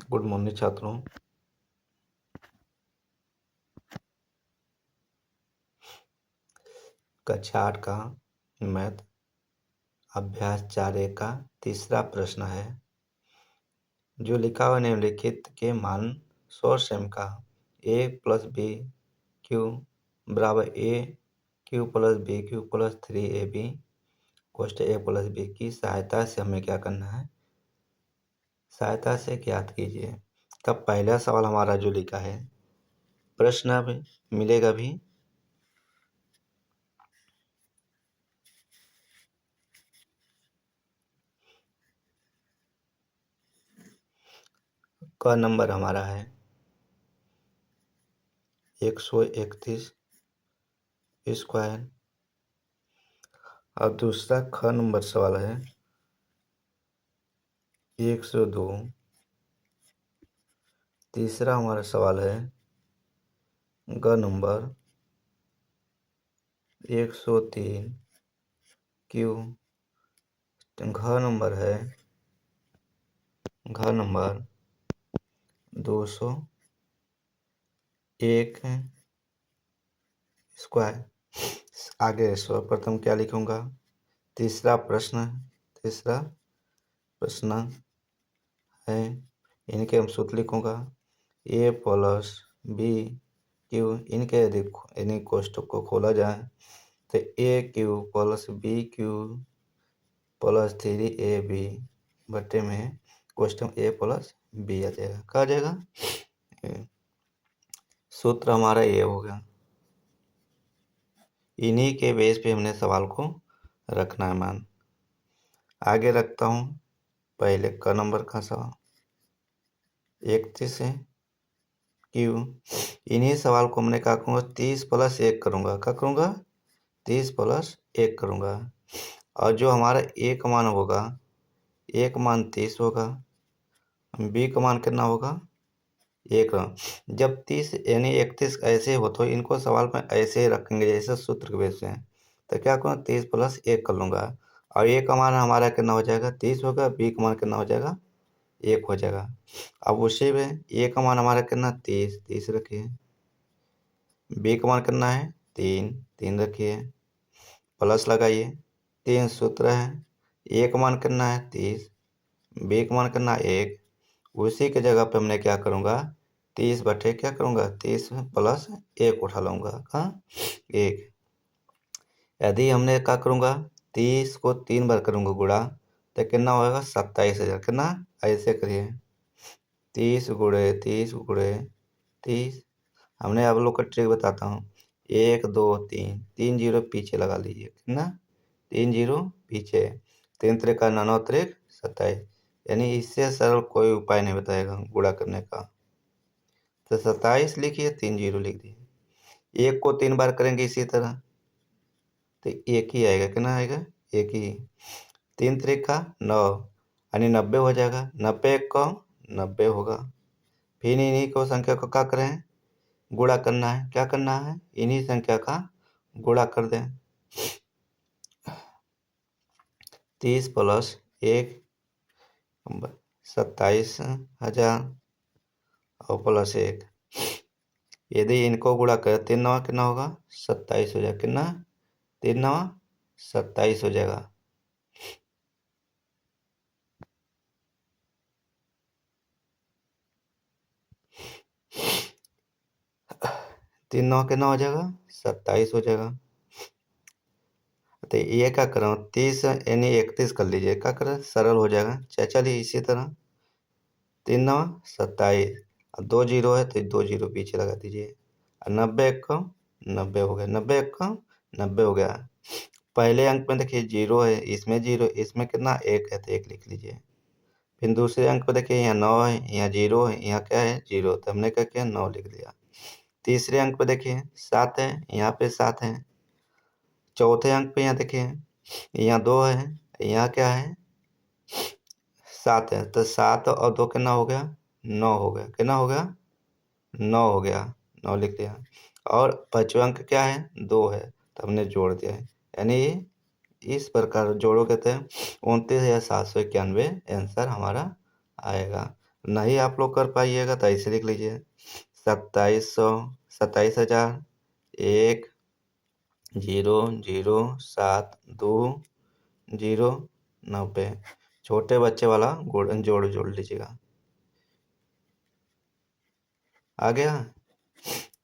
Good morning छात्रों। कक्षा 8 का मैथ अभ्यास 4A का तीसरा प्रश्न है। जो लिखा हुआ निम्नलिखित के मान सोर्स सेम का a प्लस बी क्यू बराबर a cube plus B cube plus 3ab कोष्ट a प्लस बी की सहायता से हमें क्या करना है, सहायता से ज्ञात कीजिए। तब पहला सवाल हमारा जो लिखा है, प्रश्न अब मिलेगा भी। क नंबर हमारा है 131 स्क्वायर और दूसरा ख नंबर सवाल है 102। तीसरा हमारा सवाल है ग नंबर 103 क्यू। घ नंबर है 201 स्क्वायर। आगे सर्वप्रथम क्या लिखूंगा, तीसरा प्रश्न है, इनके हम सूत्र लिखूंगा a प्लस बी क्यू। इनके यदि इन्हीं कोष्ठक को खोला जाए तो a cube plus B cube plus 3ab बटे में कोष्ठक a प्लस बी आ जाएगा। क्या आ जाएगा, सूत्र हमारा ये हो गया। इन्हीं के बेस पे हमने सवाल को रखना है मान। आगे रखता हूँ पहले क नंबर का सवाल 31 है क्यू। इन्हीं सवाल को हमने क्या करूँगा, 30 प्लस 1 करूँगा। क्या करूँगा, 30 प्लस 1 करूँगा। और जो हमारा ए का मान होगा, ए का मान 30 होगा, बी का मान कितना होगा 1। जब 30 यानी 31 ऐसे हो तो इनको सवाल में ऐसे ही रखेंगे जैसे सूत्र के बेस में। तो क्या करूँगा, 30 प्लस 1 कर लूँगा और ए का मान हमारा कितना हो जाएगा 30 होगा, बी का मान कितना हो जाएगा 1 हो जाएगा। अब उसी में ए का मान हमारा कितना 30 रखिए, बी का मान कितना है 3 रखिए, प्लस लगाइए। 3 सूत्र है, ए का मान कितना है 30, बी का मान कितना 1। उसी के जगह पे हमने क्या करूँगा 30 बटे क्या करूँगा 30 प्लस 1 उठा लूँगा, कहाँ 1। यदि हमने क्या करूँगा 30 को 3 बार करूँगा गुणा तो कितना होगा 27,000। कितना, ऐसे करिए 30 गुणे 30 गुणे 30। हमने आप लोग का ट्रिक बताता हूँ, 1 2 3 3 जीरो पीछे लगा लीजिए। कितना, 3 जीरो पीछे, 3 त्रिका 9 त्रिक 27। यानी इससे सरल कोई उपाय नहीं बताएगा गुणा करने का। तो 27 लिखिए, 3 जीरो लिख दिए। 1 को 3 बार करेंगे इसी तरह तो 1 ही आएगा। कितना आएगा 1 ही। 3 त्रिका 9 यानी 90 हो जाएगा। 90 को 90 होगा। फिर इन्हीं को संख्या को क्या करें, गुणा करना है। क्या करना है, इन्हीं संख्या का गुणा कर दें। 30 प्लस 1 27,000 और प्लस 1। यदि इनको गुणा करें 3 नवा कितना होगा 27 हो जाएगा। कितना, 3 नवा 27 हो जाएगा। 3 नवा कितना हो जाएगा 27 हो जाएगा। तो ये क्या करो 30 यानी 31 कर लीजिए। क्या करें, सरल हो जाएगा। चलिए इसी तरह 3 नवा 27 और 2 जीरो है तो 2 जीरो पीछे लगा दीजिए। और 90 एक को 90 हो गया, 90 एक को 90 हो गया। पहले अंक में देखिए जीरो है, इसमें जीरो, इसमें कितना 1 है तो 1 लिख लीजिए। फिर दूसरे अंक पर देखिए यहाँ 9 है, यहाँ जीरो है, यहाँ क्या है जीरो, तो हमने क्या किया 9 लिख दिया। तीसरे अंक पर देखिए 7 है, यहाँ पे 7 है। चौथे अंक पे यहाँ देखिए यहाँ 2 है, यहाँ क्या है 7 है। तो 7 और 2 कितना हो गया 9 हो गया। कितना हो गया 9 हो गया, 9 लिख दिया। और पांचवा अंक क्या है 2 है तो हमने जोड़ दिया है। यानी इस प्रकार जोड़ोगे तो 29,791 आंसर हमारा आएगा। नहीं आप लोग कर पाइएगा तो ऐसे लिख लीजिए 27,000 1 0 0 7 2 0 90। छोटे बच्चे वाला जोड़ लीजिएगा। आ गया?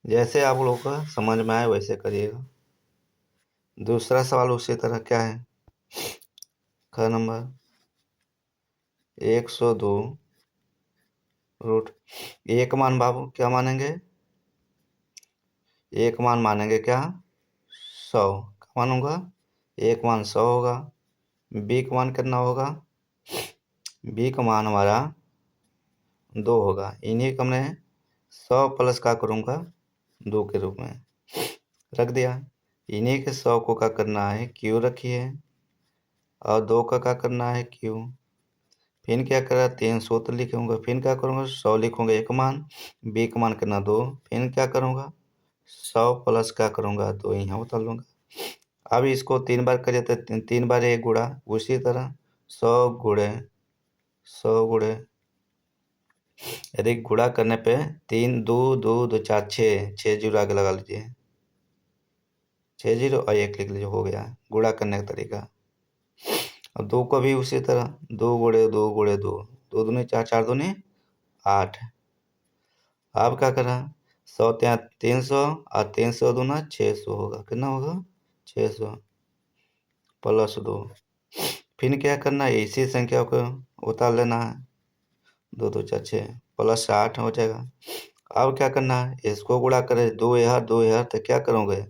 जैसे आप लोग का समझ में आए वैसे करिएगा। दूसरा सवाल उसी तरह क्या है? ख नंबर 102 रूट एक मान बाबू क्या मानेंगे? एक मान मानेंगे क्या? 100 क्या मानूंगा? एक मान 100 होगा। बी का मान कितना होगा? बी का मान हमारा 2 होगा। इन्हीं को हमने 100 प्लस क्या करूँगा 2 के रूप में रख दिया। इन्हीं के 100 को क्या करना है क्यू रखिए और 2 का क्या करना है क्यू। फिर क्या करा 300 तो लिखूंगा। फिर क्या करूँगा 100 लिखूंगा एक मान। बी का मान कितना 2। फिर क्या करूँगा 100 प्लस क्या करूँगा 2 यहाँ उतार लूँगा। अब इसको 3 बार करिए तो 3 बार 1 गुणा। उसी तरह 100 गुणे यदि गुणा करने पे 3 2 2 2 4 6 जीरो आगे लगा लीजिए। 6 जीरो और 1 लिख लीजिए। हो गया गुणा करने का तरीका। और 2 को भी उसी तरह 2 गुणे 2 गुणे 2 2 दूनी 4 4 दूनी 8। अब क्या करा 100 300 और 300 दूना 600 होगा। कितना होगा 600 प्लस 2। फिर क्या करना है इसी संख्या को उतार लेना है। 2 2 4 6 प्लस 8 हो जाएगा। अब क्या करना है इसको गुणा करें 2 तो क्या करोगे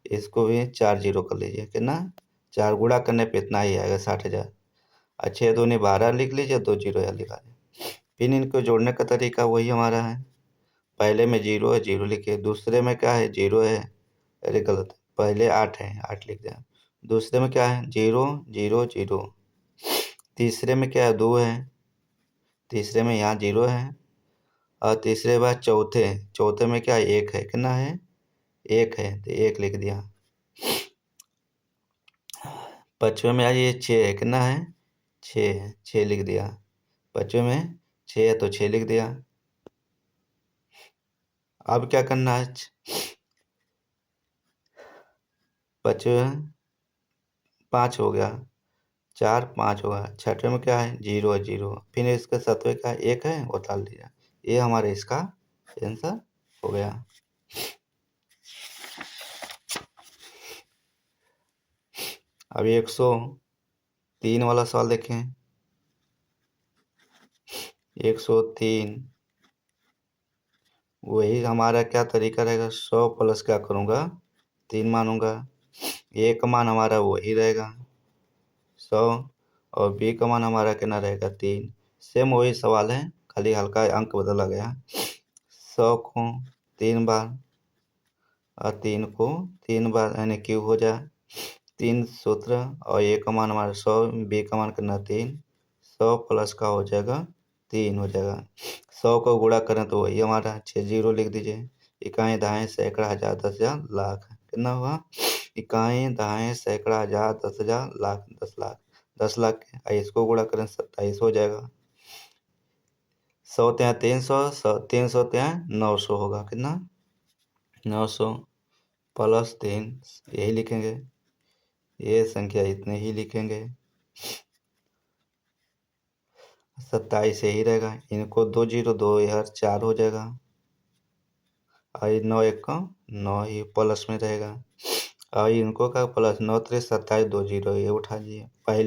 इसको भी 4 जीरो कर लीजिए। कितना 4 गुणा करने पे इतना ही आएगा 60,000। अच्छे 2 ने 12 लिख लीजिए 2 जीरो यहाँ लिखा है। फिर इनको जोड़ने का तरीका वही हमारा है। पहले में 0 है 0 लिखिए। दूसरे में क्या है 0 है। अरे गलत पहले 8 है 8 लिख दिया। दूसरे में क्या है 0 0 0। तीसरे में क्या है 2 है। तीसरे में यहाँ 0 है। और तीसरे बाद चौथे में क्या है 1 है। कितना है 1 है तो 1 लिख दिया। पाँचवें में आज ये 6 है। कितना है 6 है 6 लिख दिया। पाँचवें में 6 है तो 6 लिख दिया। अब क्या करना है पाँचवें 5 हो गया 4 5 होगा। छठवें में क्या है 0 है 0। फिर इसके सातवें का 1 है वो डाल दिया। ये हमारे इसका आंसर हो गया। अब 103 वाला सवाल देखें। 103 वही हमारा क्या तरीका रहेगा 100 प्लस क्या करूँगा 3 मानूंगा। ए का मान हमारा वही रहेगा 100 और बी का मान हमारा कितना रहेगा 3। सेम वही सवाल है खाली हल्का अंक बदला गया। 100 को 3 बार और 3 को 3 बार यानी क्यू हो जाए 3 सूत्र। और ए का मान हमारा 100 बी का मान कितना 3। 100 प्लस का हो जाएगा 3 हो जाएगा। 100 को गुणा करें तो वही हमारा 6 जीरो लिख दीजिए। इकाई दहाई सैकड़ा हजार 10,000 लाख कितना हुआ इकाई दहाई सैकड़ा हजार 10,000 लाख 10 लाख 10 लाख इसको गुणा करें 27 हो जाएगा। 100 ત્યાં 300 300 ત્યાં 900 होगा। कितना 900 प्लस 3 यही लिखेंगे। ये संख्या इतने ही लिखेंगे। 27 यही रहेगा। इनको 2 जीरो 2 यार 4 हो जाएगा। और 9 1 का 9 ही प्लस में रहेगा। और इनको का प्लस 9 3 27 2 जीरो ये उठा लीजिए। पहले